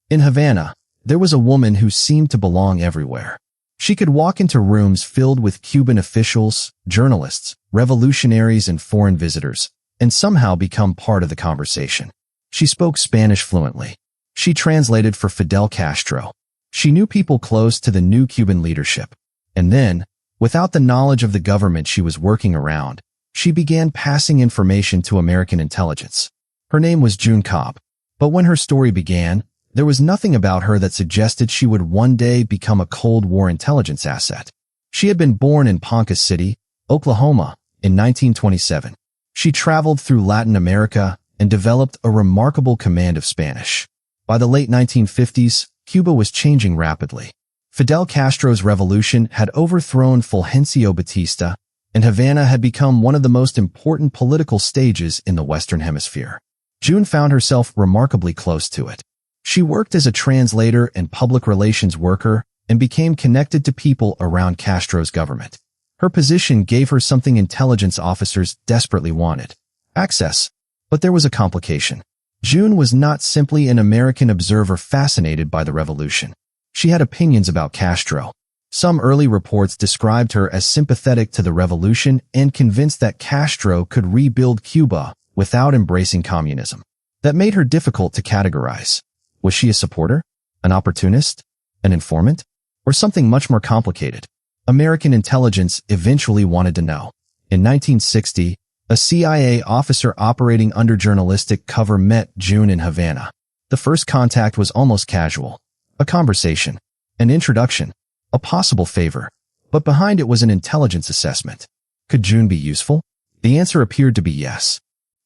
In Havana, there was a woman who seemed to belong everywhere. She could walk into rooms filled with Cuban officials, journalists, revolutionaries, and foreign visitors, and somehow become part of the conversation. She spoke Spanish fluently. She translated for Fidel Castro. She knew people close to the new Cuban leadership. And then, without the knowledge of the government she was working around, she began passing information to American intelligence. Her name was June Cobb. But when her story began, there was nothing about her that suggested she would one day become a Cold War intelligence asset. She had been born in Ponca City, Oklahoma, in 1927. She traveled through Latin America and developed a remarkable command of Spanish. By the late 1950s, Cuba was changing rapidly. Fidel Castro's revolution had overthrown Fulgencio Batista, and Havana had become one of the most important political stages in the Western Hemisphere. June found herself remarkably close to it. She worked as a translator and public relations worker and became connected to people around Castro's government. Her position gave her something intelligence officers desperately wanted: access. But there was a complication. June was not simply an American observer fascinated by the revolution. She had opinions about Castro. Some early reports described her as sympathetic to the revolution and convinced that Castro could rebuild Cuba without embracing communism. That made her difficult to categorize. Was she a supporter, an opportunist, an informant, or something much more complicated? American intelligence eventually wanted to know. In 1960, a CIA officer operating under journalistic cover met June in Havana. The first contact was almost casual. A conversation, an introduction, a possible favor. But behind it was an intelligence assessment. Could June be useful? The answer appeared to be yes.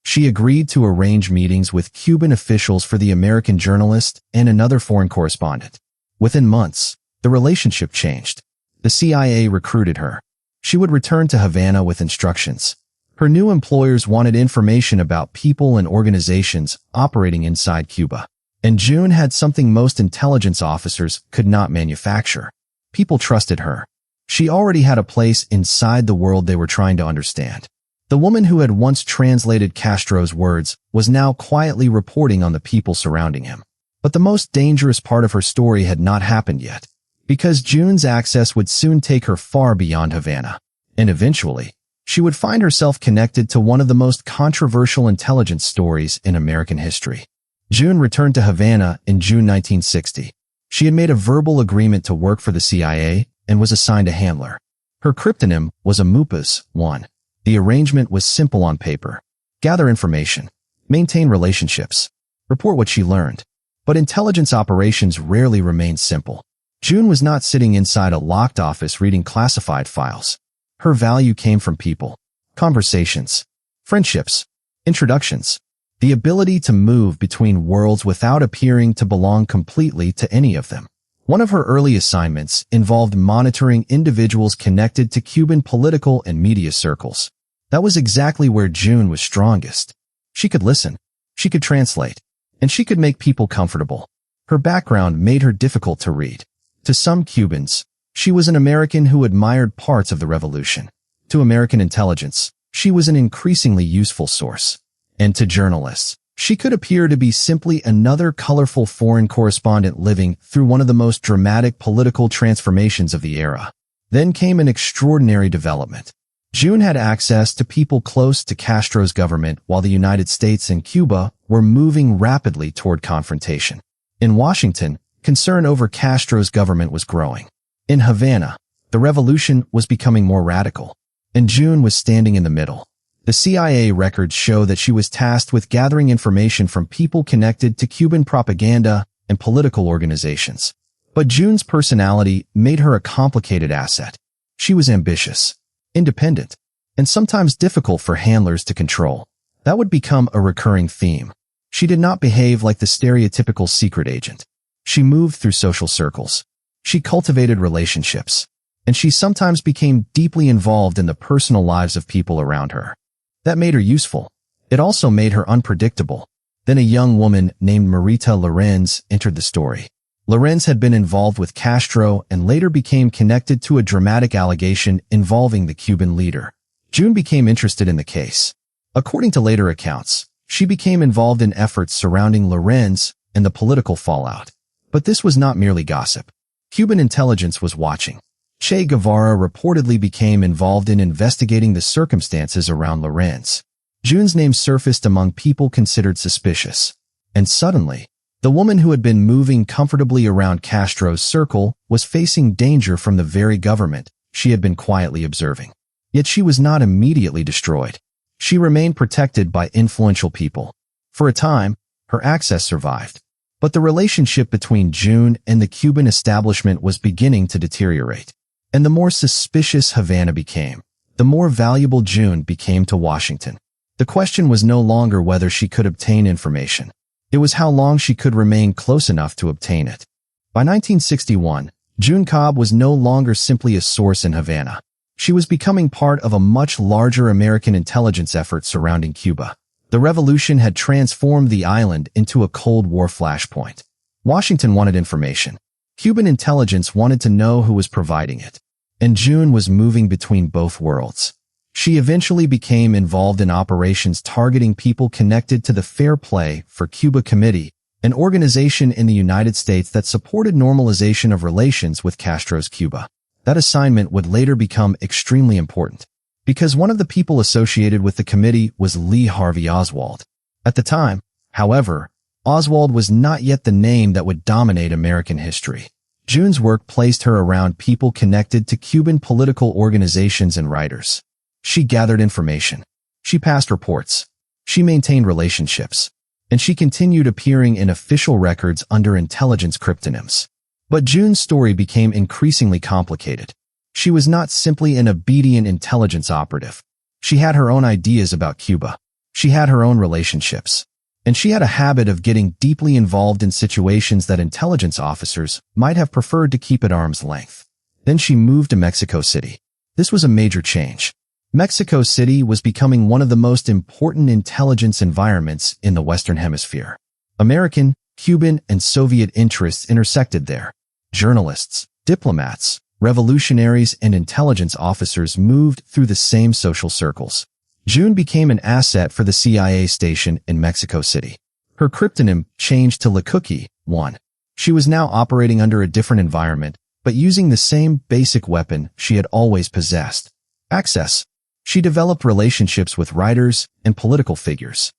She agreed to arrange meetings with Cuban officials for the American journalist and another foreign correspondent. Within months, the relationship changed. The CIA recruited her. She would return to Havana with instructions. Her new employers wanted information about people and organizations operating inside Cuba. And June had something most intelligence officers could not manufacture. People trusted her. She already had a place inside the world they were trying to understand. The woman who had once translated Castro's words was now quietly reporting on the people surrounding him. But the most dangerous part of her story had not happened yet, because June's access would soon take her far beyond Havana. And eventually, she would find herself connected to one of the most controversial intelligence stories in American history. June returned to Havana in June 1960. She had made a verbal agreement to work for the CIA and was assigned a handler. Her cryptonym was Amupas 1. The arrangement was simple on paper. Gather information, maintain relationships, report what she learned. But intelligence operations rarely remained simple. June was not sitting inside a locked office reading classified files. Her value came from people, conversations, friendships, introductions, the ability to move between worlds without appearing to belong completely to any of them. One of her early assignments involved monitoring individuals connected to Cuban political and media circles. That was exactly where June was strongest. She could listen, she could translate, and she could make people comfortable. Her background made her difficult to read. To some Cubans, she was an American who admired parts of the revolution. To American intelligence, she was an increasingly useful source. And to journalists, she could appear to be simply another colorful foreign correspondent living through one of the most dramatic political transformations of the era. Then came an extraordinary development. June had access to people close to Castro's government while the United States and Cuba were moving rapidly toward confrontation. In Washington, concern over Castro's government was growing. In Havana, the revolution was becoming more radical, and June was standing in the middle. The CIA records show that she was tasked with gathering information from people connected to Cuban propaganda and political organizations. But June's personality made her a complicated asset. She was ambitious, independent, and sometimes difficult for handlers to control. That would become a recurring theme. She did not behave like the stereotypical secret agent. She moved through social circles. She cultivated relationships, and she sometimes became deeply involved in the personal lives of people around her. That made her useful. It also made her unpredictable. Then a young woman named Marita Lorenz entered the story. Lorenz had been involved with Castro and later became connected to a dramatic allegation involving the Cuban leader. June became interested in the case. According to later accounts, she became involved in efforts surrounding Lorenz and the political fallout. But this was not merely gossip. Cuban intelligence was watching. Che Guevara reportedly became involved in investigating the circumstances around Lorenz. June's name surfaced among people considered suspicious. And suddenly, the woman who had been moving comfortably around Castro's circle was facing danger from the very government she had been quietly observing. Yet she was not immediately destroyed. She remained protected by influential people. For a time, her access survived. But the relationship between June and the Cuban establishment was beginning to deteriorate. And the more suspicious Havana became, the more valuable June became to Washington. The question was no longer whether she could obtain information. It was how long she could remain close enough to obtain it. By 1961, June Cobb was no longer simply a source in Havana. She was becoming part of a much larger American intelligence effort surrounding Cuba. The revolution had transformed the island into a Cold War flashpoint. Washington wanted information. Cuban intelligence wanted to know who was providing it. And June was moving between both worlds. She eventually became involved in operations targeting people connected to the Fair Play for Cuba Committee, an organization in the United States that supported normalization of relations with Castro's Cuba. That assignment would later become extremely important, because one of the people associated with the committee was Harvey Oswald. At the time, however, Oswald was not yet the name that would dominate American history. June's work placed her around people connected to Cuban political organizations and writers. She gathered information. She passed reports. She maintained relationships. And she continued appearing in official records under intelligence cryptonyms. But June's story became increasingly complicated. She was not simply an obedient intelligence operative. She had her own ideas about Cuba. She had her own relationships. And she had a habit of getting deeply involved in situations that intelligence officers might have preferred to keep at arm's length. Then she moved to Mexico City. This was a major change. Mexico City was becoming one of the most important intelligence environments in the Western Hemisphere. American, Cuban, and Soviet interests intersected there. Journalists, diplomats, revolutionaries, and intelligence officers moved through the same social circles. June became an asset for the CIA station in Mexico City. Her cryptonym changed to La Cookie 1. She was now operating under a different environment, but using the same basic weapon she had always possessed: access. She developed relationships with writers and political figures.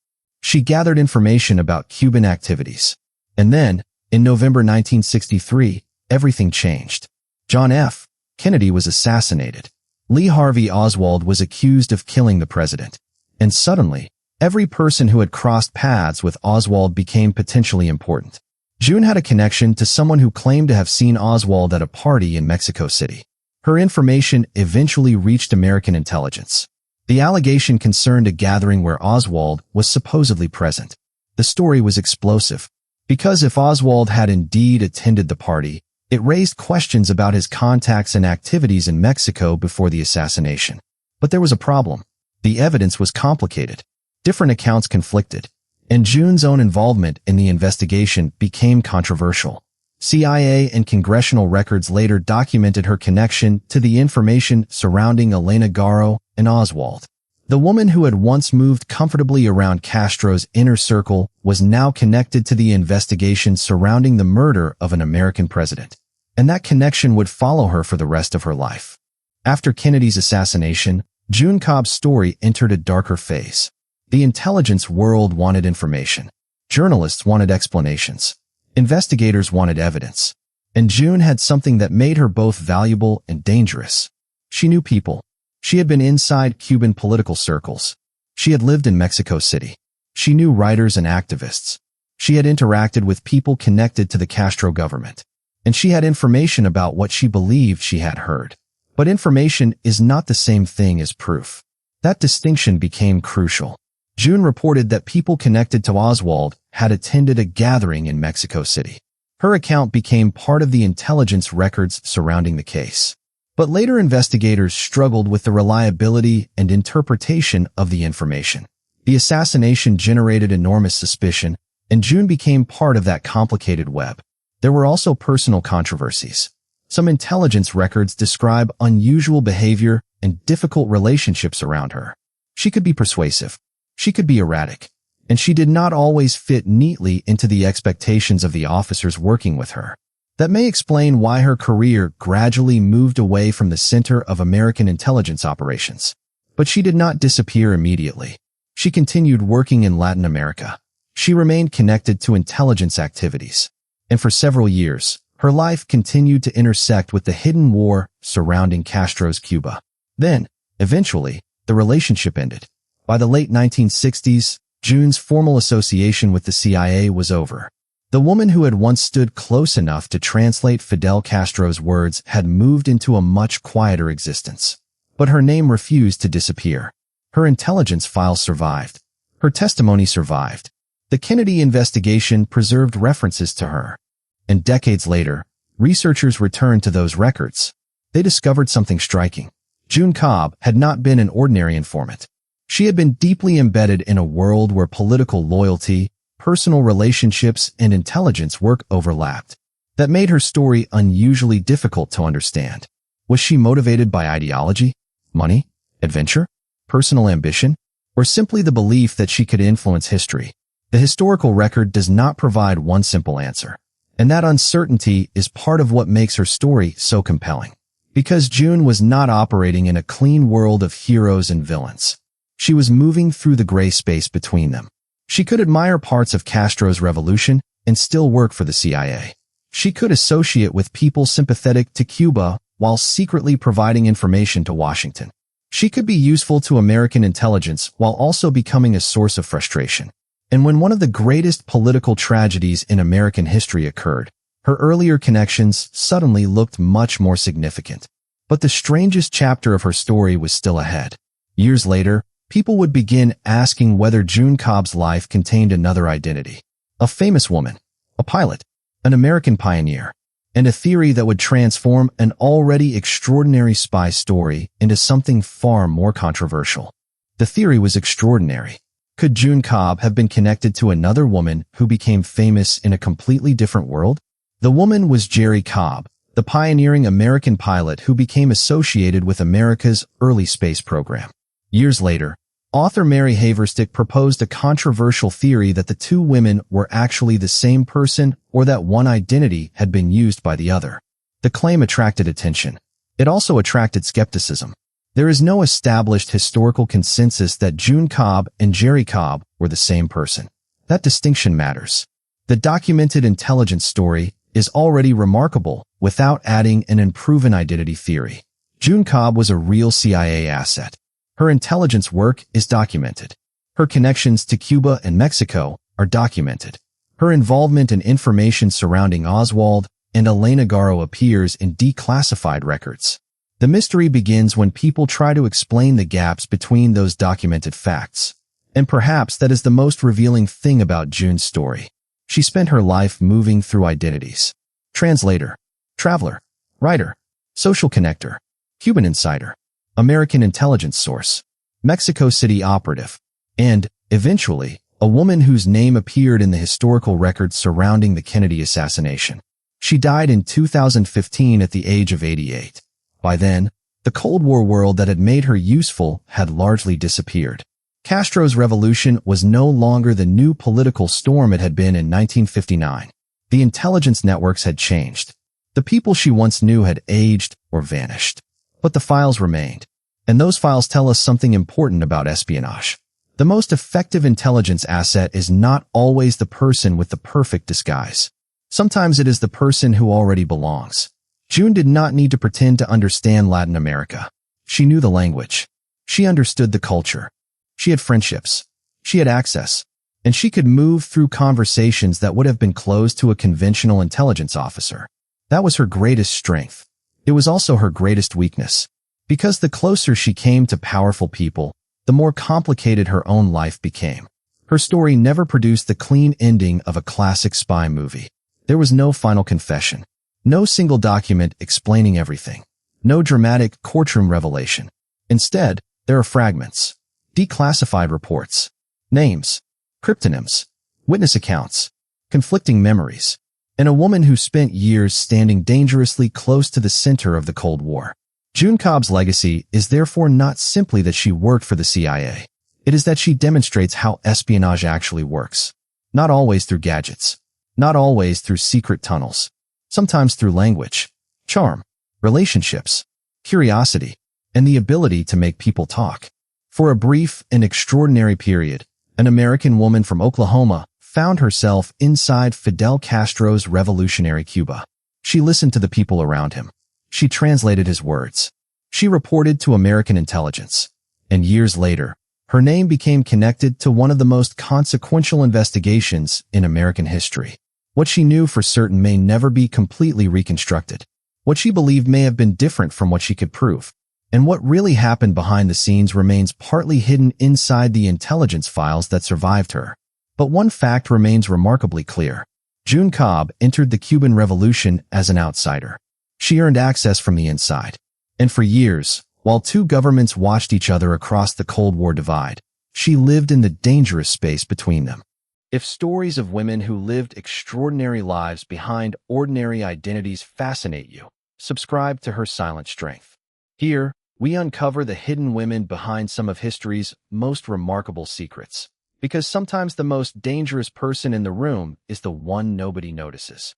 She gathered information about Cuban activities. And then, in November 1963, everything changed. John F. Kennedy was assassinated. Harvey Oswald was accused of killing the president. And suddenly, every person who had crossed paths with Oswald became potentially important. June had a connection to someone who claimed to have seen Oswald at a party in Mexico City. Her information eventually reached American intelligence. The allegation concerned a gathering where Oswald was supposedly present. The story was explosive, because if Oswald had indeed attended the party, it raised questions about his contacts and activities in Mexico before the assassination. But there was a problem. The evidence was complicated. Different accounts conflicted, and June's own involvement in the investigation became controversial. CIA and congressional records later documented her connection to the information surrounding Elena Garro and Oswald. The woman who had once moved comfortably around Castro's inner circle was now connected to the investigation surrounding the murder of an American president. And that connection would follow her for the rest of her life. After Kennedy's assassination, June Cobb's story entered a darker phase. The intelligence world wanted information. Journalists wanted explanations. Investigators wanted evidence. And June had something that made her both valuable and dangerous. She knew people. She had been inside Cuban political circles. She had lived in Mexico City. She knew writers and activists. She had interacted with people connected to the Castro government. And she had information about what she believed she had heard. But information is not the same thing as proof. That distinction became crucial. June reported that people connected to Oswald had attended a gathering in Mexico City. Her account became part of the intelligence records surrounding the case. But later investigators struggled with the reliability and interpretation of the information. The assassination generated enormous suspicion, and June became part of that complicated web. There were also personal controversies. Some intelligence records describe unusual behavior and difficult relationships around her. She could be persuasive. She could be erratic. and she did not always fit neatly into the expectations of the officers working with her. That may explain why her career gradually moved away from the center of American intelligence operations. But she did not disappear immediately. She continued working in Latin America. She remained connected to intelligence activities. And for several years, her life continued to intersect with the hidden war surrounding Castro's Cuba. Then, eventually, the relationship ended. By the late 1960s, June's formal association with the CIA was over. The woman who had once stood close enough to translate Fidel Castro's words had moved into a much quieter existence. But her name refused to disappear. Her intelligence files survived. Her testimony survived. The Kennedy investigation preserved references to her. And decades later, researchers returned to those records. They discovered something striking. June Cobb had not been an ordinary informant. She had been deeply embedded in a world where political loyalty, personal relationships, and intelligence work overlapped. That made her story unusually difficult to understand. Was she motivated by ideology, money, adventure, personal ambition, or simply the belief that she could influence history? The historical record does not provide one simple answer. And that uncertainty is part of what makes her story so compelling. Because June was not operating in a clean world of heroes and villains. She was moving through the gray space between them. She could admire parts of Castro's revolution and still work for the CIA. She could associate with people sympathetic to Cuba while secretly providing information to Washington. She could be useful to American intelligence while also becoming a source of frustration. And when one of the greatest political tragedies in American history occurred, her earlier connections suddenly looked much more significant. But the strangest chapter of her story was still ahead. Years later, people would begin asking whether June Cobb's life contained another identity. A famous woman, a pilot, an American pioneer, and a theory that would transform an already extraordinary spy story into something far more controversial. The theory was extraordinary. Could June Cobb have been connected to another woman who became famous in a completely different world? The woman was June Cobb, the pioneering American pilot who became associated with America's early space program. Years later, author Mary Haverstick proposed a controversial theory that the two women were actually the same person or that one identity had been used by the other. The claim attracted attention. It also attracted skepticism. There is no established historical consensus that June Cobb and June Cobb were the same person. That distinction matters. The documented intelligence story is already remarkable without adding an unproven identity theory. June Cobb was a real CIA asset. Her intelligence work is documented. Her connections to Cuba and Mexico are documented. Her involvement in information surrounding Oswald and Elena Garro appears in declassified records. The mystery begins when people try to explain the gaps between those documented facts. And perhaps that is the most revealing thing about June's story. She spent her life moving through identities. Translator, traveler, writer, social connector, Cuban insider, American intelligence source, Mexico City operative, and, eventually, a woman whose name appeared in the historical records surrounding the Kennedy assassination. She died in 2015 at the age of 88. By then, the Cold War world that had made her useful had largely disappeared. Castro's revolution was no longer the new political storm it had been in 1959. The intelligence networks had changed. The people she once knew had aged or vanished. But the files remained. And those files tell us something important about espionage. The most effective intelligence asset is not always the person with the perfect disguise. Sometimes it is the person who already belongs. June did not need to pretend to understand Latin America. She knew the language. She understood the culture. She had friendships. She had access. And she could move through conversations that would have been closed to a conventional intelligence officer. That was her greatest strength. It was also her greatest weakness. Because the closer she came to powerful people, the more complicated her own life became. Her story never produced the clean ending of a classic spy movie. There was no final confession. No single document explaining everything. No dramatic courtroom revelation. Instead, there are fragments. Declassified reports. Names. Cryptonyms. Witness accounts. Conflicting memories. And a woman who spent years standing dangerously close to the center of the Cold War. June Cobb's legacy is therefore not simply that she worked for the CIA. It is that she demonstrates how espionage actually works. Not always through gadgets. Not always through secret tunnels. Sometimes through language, charm, relationships, curiosity, and the ability to make people talk. For a brief and extraordinary period, an American woman from Oklahoma found herself inside Fidel Castro's revolutionary Cuba. She listened to the people around him. She translated his words. She reported to American intelligence. And years later, her name became connected to one of the most consequential investigations in American history. What she knew for certain may never be completely reconstructed. What she believed may have been different from what she could prove. And what really happened behind the scenes remains partly hidden inside the intelligence files that survived her. But one fact remains remarkably clear. June Cobb entered the Cuban Revolution as an outsider. She earned access from the inside. And for years, while two governments watched each other across the Cold War divide, she lived in the dangerous space between them. If stories of women who lived extraordinary lives behind ordinary identities fascinate you, subscribe to Her Silent Strength. Here, we uncover the hidden women behind some of history's most remarkable secrets. Because sometimes the most dangerous person in the room is the one nobody notices.